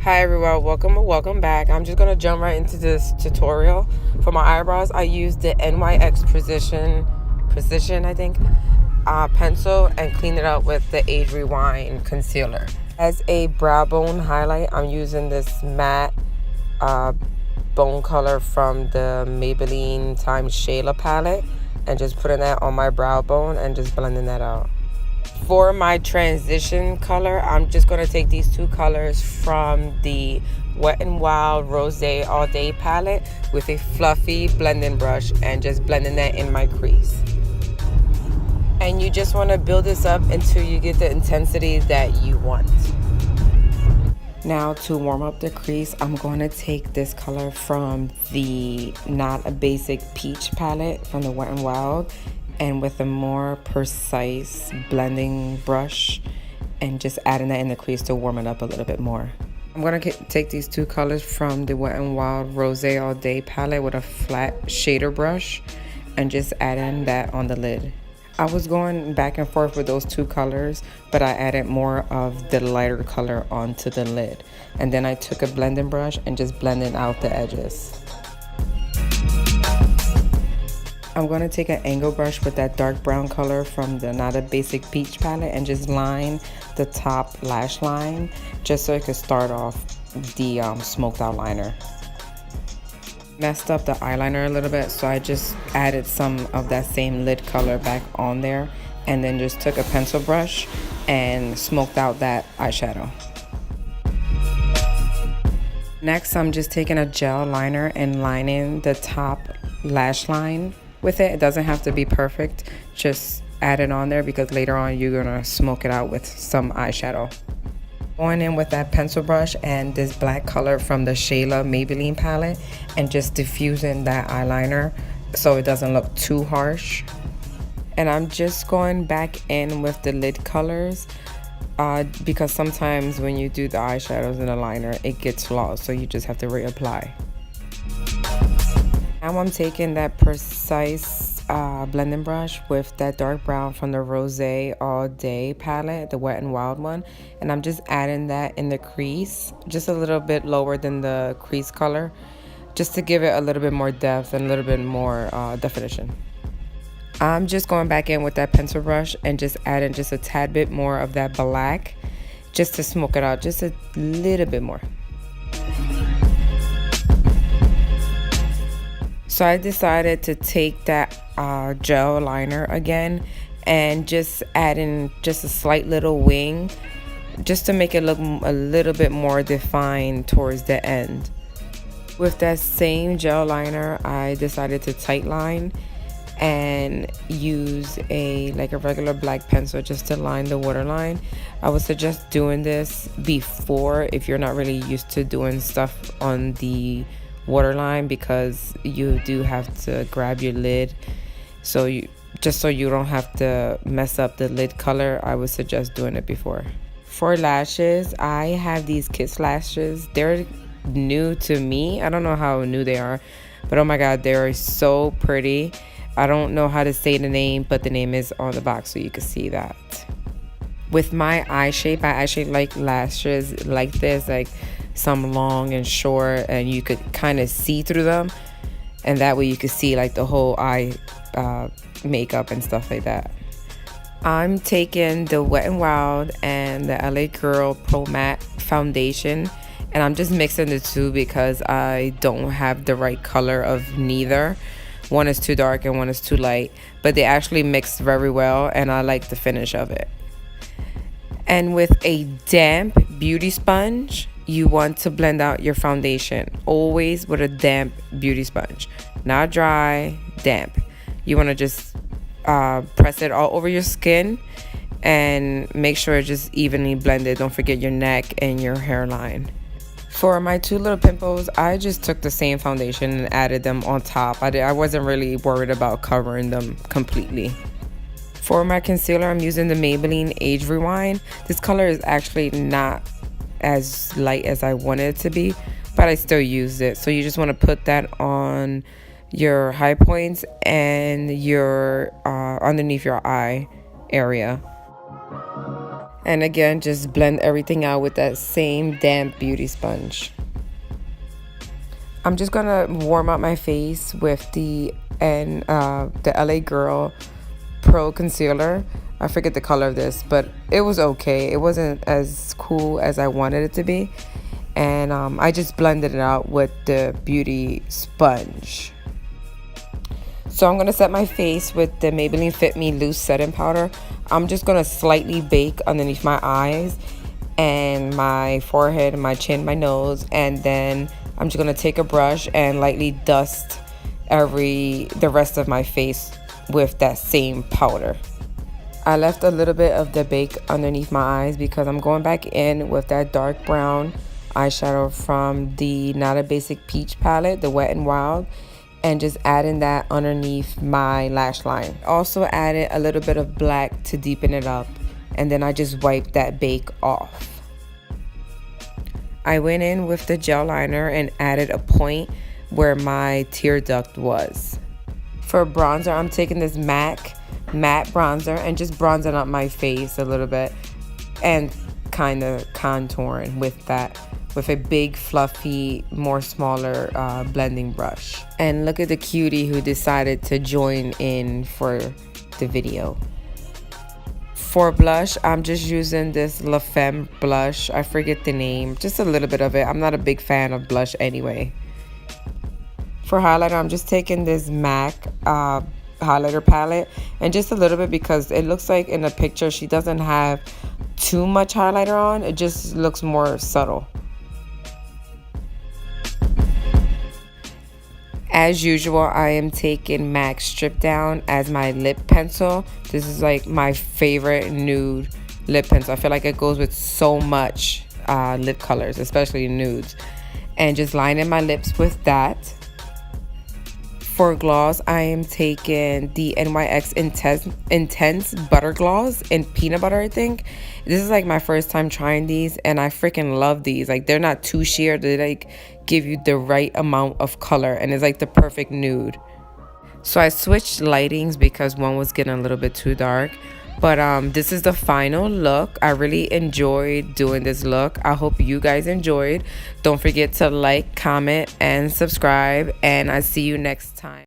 Hi everyone, welcome back. I'm just gonna jump right into this tutorial. For my eyebrows, I used the NYX Precision, I think, pencil, and clean it up with the Age Rewind concealer. As a brow bone highlight, I'm using this matte bone color from the Maybelline Time Shayla palette, and just putting that on my brow bone and just blending that out. For my transition color, I'm just going to take these two colors from the Wet n Wild Rose All Day palette with a fluffy blending brush and just blending that in my crease. And you just want to build this up until you get the intensity that you want. Now to warm up the crease, I'm going to take this color from the Not a Basic Peach palette from the Wet n Wild, and with a more precise blending brush and just adding that in the crease to warm it up a little bit more. I'm going to take these two colors from the Wet n Wild Rose All Day palette with a flat shader brush and just adding that on the lid. I was going back and forth with those two colors, but I added more of the lighter color onto the lid. And then I took a blending brush and just blended out the edges. I'm going to take an angle brush with that dark brown color from the Not a Basic Peach palette and just line the top lash line just so it could start off the smoked out liner. Messed up the eyeliner a little bit, so I just added some of that same lid color back on there and then just took a pencil brush and smoked out that eyeshadow. Next, I'm just taking a gel liner and lining the top lash line with it. It doesn't have to be perfect, just add it on there because later on you're gonna smoke it out with some eyeshadow. Going in with that pencil brush and this black color from the Shayla Maybelline palette and just diffusing that eyeliner so it doesn't look too harsh. And I'm just going back in with the lid colors because sometimes when you do the eyeshadows and the liner, it gets lost, so you just have to reapply. Now I'm taking that precise blending brush with that dark brown from the Rose All Day palette, the Wet n Wild one, and I'm just adding that in the crease, just a little bit lower than the crease color, just to give it a little bit more depth and a little bit more definition. I'm just going back in with that pencil brush and just adding just a tad bit more of that black, just to smoke it out just a little bit more. So I decided to take that gel liner again and just add in just a slight little wing just to make it look a little bit more defined towards the end. With that same gel liner, I decided to tight line and use a regular black pencil just to line the waterline. I would suggest doing this before if you're not really used to doing stuff on the waterline, because you do have to grab your lid, so you don't have to mess up the lid color. I would suggest doing it before. For lashes, I have these Kiss lashes. They're new to me. I don't know how new they are, but oh my god, they're so pretty. I don't know how to say the name, but the name is on the box so you can see that. With my eye shape, I actually like lashes like this, like some long and short, and you could kind of see through them, and that way you could see like the whole eye makeup and stuff like that. I'm taking the Wet n Wild and the LA Girl Pro Matte foundation, and I'm just mixing the two because I don't have the right color of neither. One is too dark and one is too light, but they actually mix very well and I like the finish of it. And with a damp beauty sponge, you want to blend out your foundation, always with a damp beauty sponge, not dry, damp. You want to just press it all over your skin and make sure it's just evenly blended. Don't forget your neck and your hairline. For my two little pimples, I just took the same foundation and added them on top. I wasn't really worried about covering them completely. For my concealer, I'm using the Maybelline Age Rewind. This color is actually not as light as I wanted it to be, but I still used it. So you just want to put that on your high points and your underneath your eye area. And again, just blend everything out with that same damp beauty sponge. I'm just gonna warm up my face with the LA Girl Pro Concealer. I forget the color of this, but it was okay. It wasn't as cool as I wanted it to be. And I just blended it out with the beauty sponge. So I'm going to set my face with the Maybelline Fit Me Loose Setting Powder. I'm just going to slightly bake underneath my eyes and my forehead, my chin, my nose. And then I'm just going to take a brush and lightly dust the rest of my face with that same powder. I left a little bit of the bake underneath my eyes because I'm going back in with that dark brown eyeshadow from the Not a Basic Peach palette, the Wet n Wild, and just adding that underneath my lash line. Also added a little bit of black to deepen it up, and then I just wiped that bake off. I went in with the gel liner and added a point where my tear duct was. For bronzer, I'm taking this MAC matte bronzer and just bronzing up my face a little bit and kind of contouring with a big fluffy, more smaller blending brush. And look at the cutie who decided to join in for the video. For blush, I'm just using this La Femme blush. I forget the name, just a little bit of it. I'm not a big fan of blush anyway. For highlighter, I'm just taking this MAC highlighter palette and just a little bit because it looks like in the picture she doesn't have too much highlighter on. It just looks more subtle. As usual, I am taking MAC Strip Down as my lip pencil. This is like my favorite nude lip pencil. I feel like it goes with so much lip colors, especially nudes. And just lining my lips with that. For gloss, I am taking the NYX Intense Butter Gloss in peanut butter, I think. This is like my first time trying these, and I freaking love these. Like, they're not too sheer. They like give you the right amount of color, and it's like the perfect nude. So I switched lightings because one was getting a little bit too dark. But this is the final look. I really enjoyed doing this look. I hope you guys enjoyed. Don't forget to like, comment, and subscribe. And I'll see you next time.